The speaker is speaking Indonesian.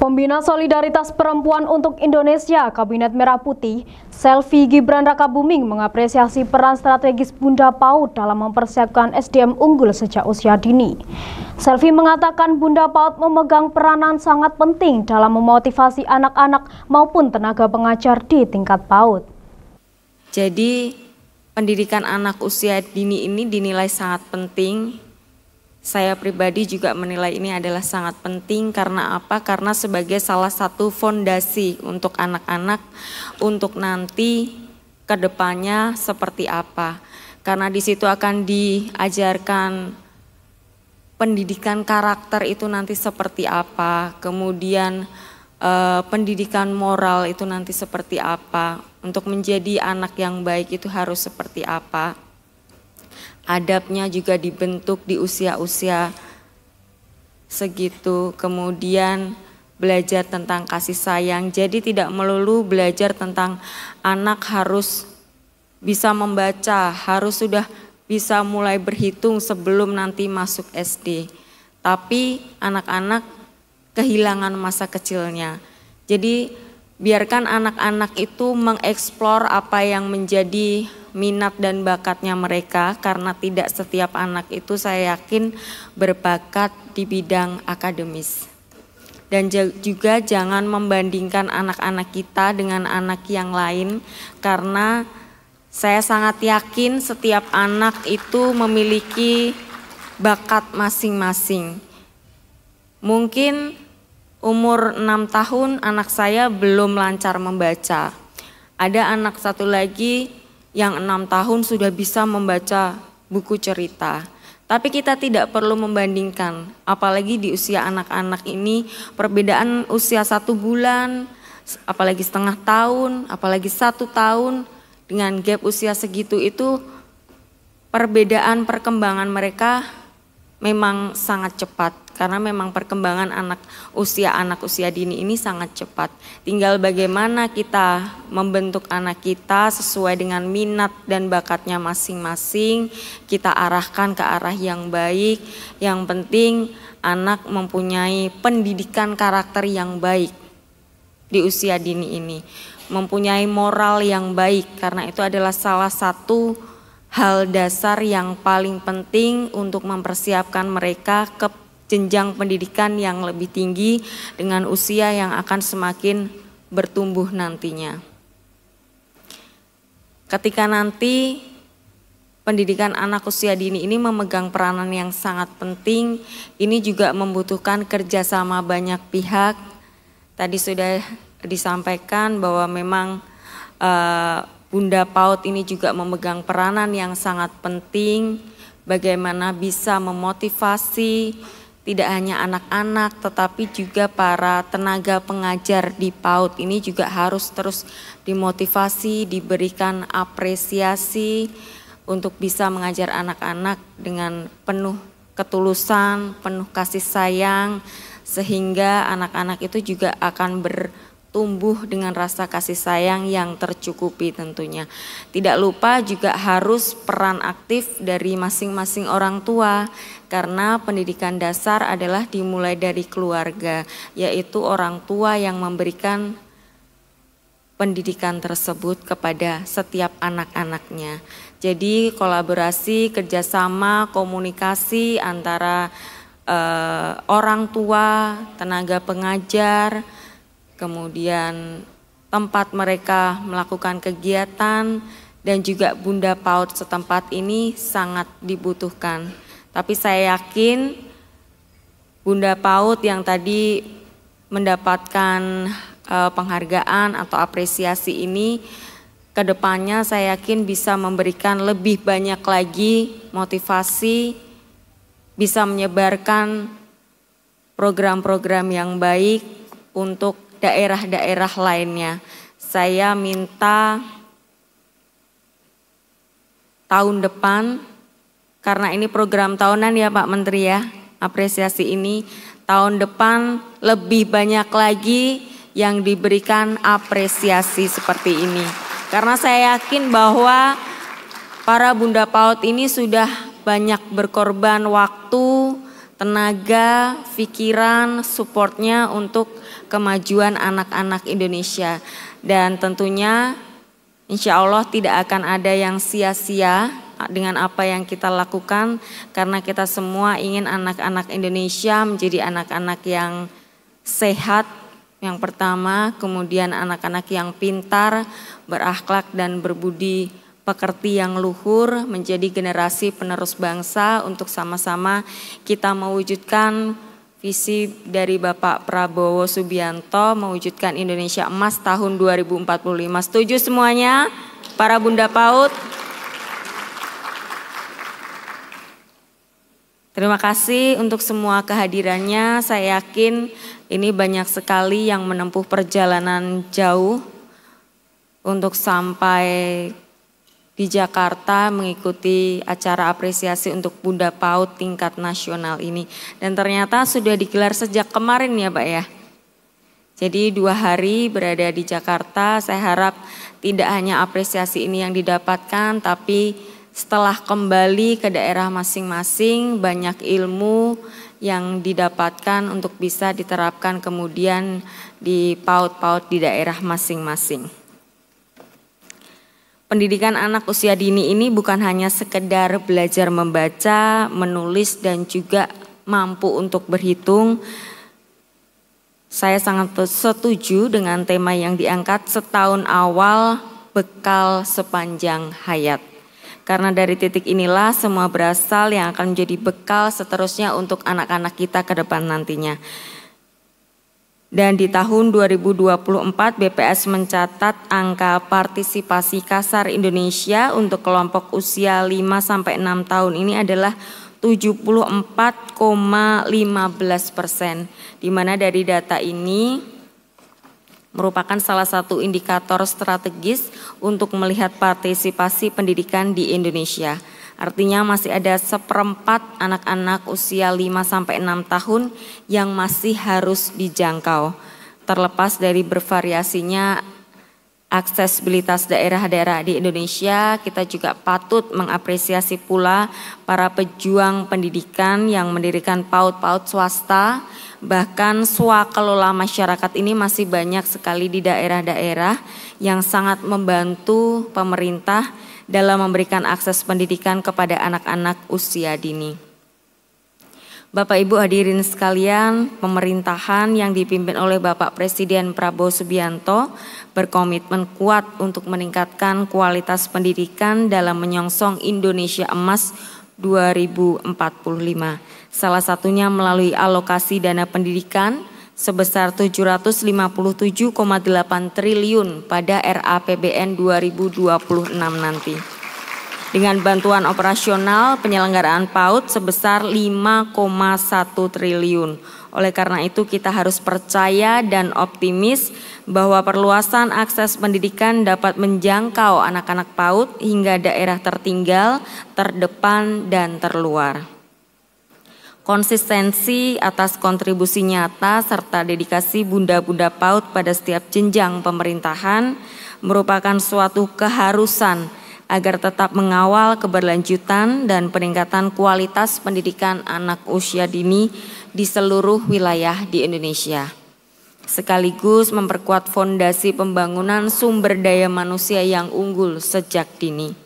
Pembina Solidaritas Perempuan untuk Indonesia Kabinet Merah Putih, Selvi Gibran Rakabuming mengapresiasi peran strategis Bunda PAUD dalam mempersiapkan SDM unggul sejak usia dini. Selvi mengatakan Bunda PAUD memegang peranan sangat penting dalam memotivasi anak-anak maupun tenaga pengajar di tingkat PAUD. Jadi pendidikan anak usia dini ini dinilai sangat penting. Saya pribadi juga menilai ini adalah sangat penting karena apa? Karena sebagai salah satu fondasi untuk anak-anak untuk nanti ke depannya seperti apa. Karena di situ akan diajarkan pendidikan karakter itu nanti seperti apa, kemudian pendidikan moral itu nanti seperti apa. Untuk menjadi anak yang baik itu harus seperti apa. Adabnya juga dibentuk di usia-usia segitu, kemudian belajar tentang kasih sayang. Jadi tidak melulu belajar tentang anak harus bisa membaca, harus sudah bisa mulai berhitung sebelum nanti masuk SD. Tapi anak-anak kehilangan masa kecilnya. Jadi biarkan anak-anak itu mengeksplor apa yang menjadi minat dan bakatnya mereka, karena tidak setiap anak itu saya yakin berbakat di bidang akademis. Dan juga jangan membandingkan anak-anak kita dengan anak yang lain, karena saya sangat yakin setiap anak itu memiliki bakat masing-masing. Mungkin umur 6 tahun anak saya belum lancar membaca. Ada anak satu lagi yang 6 tahun sudah bisa membaca buku cerita. Tapi kita tidak perlu membandingkan, apalagi di usia anak-anak ini perbedaan usia 1 bulan, apalagi setengah tahun, apalagi 1 tahun, dengan gap usia segitu itu perbedaan perkembangan mereka memang sangat cepat. Karena memang perkembangan anak usia dini ini sangat cepat. Tinggal bagaimana kita membentuk anak kita sesuai dengan minat dan bakatnya masing-masing. Kita arahkan ke arah yang baik. Yang penting anak mempunyai pendidikan karakter yang baik di usia dini ini. Mempunyai moral yang baik, karena itu adalah salah satu hal dasar yang paling penting untuk mempersiapkan mereka ke jenjang pendidikan yang lebih tinggi dengan usia yang akan semakin bertumbuh nantinya. Ketika nanti pendidikan anak usia dini ini memegang peranan yang sangat penting, ini juga membutuhkan kerjasama banyak pihak. Tadi sudah disampaikan bahwa memang Bunda PAUD ini juga memegang peranan yang sangat penting, bagaimana bisa memotivasi tidak hanya anak-anak tetapi juga para tenaga pengajar di PAUD ini juga harus terus dimotivasi, diberikan apresiasi untuk bisa mengajar anak-anak dengan penuh ketulusan, penuh kasih sayang, sehingga anak-anak itu juga akan bertumbuh dengan rasa kasih sayang yang tercukupi tentunya. Tidak lupa juga harus peran aktif dari masing-masing orang tua, karena pendidikan dasar adalah dimulai dari keluarga, yaitu orang tua yang memberikan pendidikan tersebut kepada setiap anak-anaknya. Jadi kolaborasi, kerjasama, komunikasi antara orang tua, tenaga pengajar, kemudian tempat mereka melakukan kegiatan, dan juga Bunda PAUD setempat ini sangat dibutuhkan. Tapi saya yakin Bunda PAUD yang tadi mendapatkan penghargaan atau apresiasi ini, kedepannya saya yakin bisa memberikan lebih banyak lagi motivasi, bisa menyebarkan program-program yang baik untuk daerah-daerah lainnya. Saya minta tahun depan, karena ini program tahunan ya Pak Menteri ya, apresiasi ini tahun depan lebih banyak lagi yang diberikan apresiasi seperti ini. Karena saya yakin bahwa para Bunda PAUD ini sudah banyak berkorban waktu, tenaga, pikiran, supportnya untuk kemajuan anak-anak Indonesia. Dan tentunya insya Allah tidak akan ada yang sia-sia dengan apa yang kita lakukan, karena kita semua ingin anak-anak Indonesia menjadi anak-anak yang sehat yang pertama, kemudian anak-anak yang pintar, berakhlak dan berbudi pekerti yang luhur, menjadi generasi penerus bangsa untuk sama-sama kita mewujudkan visi dari Bapak Prabowo Subianto, mewujudkan Indonesia Emas tahun 2045. Setuju semuanya para Bunda PAUD? Terima kasih untuk semua kehadirannya. Saya yakin ini banyak sekali yang menempuh perjalanan jauh untuk sampai di Jakarta mengikuti acara apresiasi untuk Bunda PAUD tingkat nasional ini. Dan ternyata sudah digelar sejak kemarin ya Pak ya. Jadi 2 hari berada di Jakarta, saya harap tidak hanya apresiasi ini yang didapatkan, tapi setelah kembali ke daerah masing-masing banyak ilmu yang didapatkan untuk bisa diterapkan kemudian di PAUD-PAUD di daerah masing-masing. Pendidikan anak usia dini ini bukan hanya sekedar belajar membaca, menulis dan juga mampu untuk berhitung. Saya sangat setuju dengan tema yang diangkat setahun awal bekal sepanjang hayat. Karena dari titik inilah semua berasal yang akan menjadi bekal seterusnya untuk anak-anak kita ke depan nantinya. Dan di tahun 2024 BPS mencatat angka partisipasi kasar Indonesia untuk kelompok usia 5-6 tahun ini adalah 74,15%. Di mana dari data ini merupakan salah satu indikator strategis untuk melihat partisipasi pendidikan di Indonesia. Artinya masih ada 1/4 anak-anak usia 5-6 tahun yang masih harus dijangkau. Terlepas dari bervariasinya aksesibilitas daerah-daerah di Indonesia, kita juga patut mengapresiasi pula para pejuang pendidikan yang mendirikan PAUD-PAUD swasta. Bahkan swakelola masyarakat ini masih banyak sekali di daerah-daerah yang sangat membantu pemerintah dalam memberikan akses pendidikan kepada anak-anak usia dini. Bapak Ibu hadirin sekalian, pemerintahan yang dipimpin oleh Bapak Presiden Prabowo Subianto berkomitmen kuat untuk meningkatkan kualitas pendidikan dalam menyongsong Indonesia Emas 2045. Salah satunya melalui alokasi dana pendidikan sebesar 757,8 triliun pada RAPBN 2026 nanti. Dengan bantuan operasional penyelenggaraan PAUD sebesar 5,1 triliun. Oleh karena itu kita harus percaya dan optimis bahwa perluasan akses pendidikan dapat menjangkau anak-anak PAUD hingga daerah tertinggal, terdepan dan terluar. Konsistensi atas kontribusi nyata serta dedikasi bunda-bunda PAUD pada setiap jenjang pemerintahan merupakan suatu keharusan agar tetap mengawal keberlanjutan dan peningkatan kualitas pendidikan anak usia dini di seluruh wilayah di Indonesia. Sekaligus memperkuat fondasi pembangunan sumber daya manusia yang unggul sejak dini.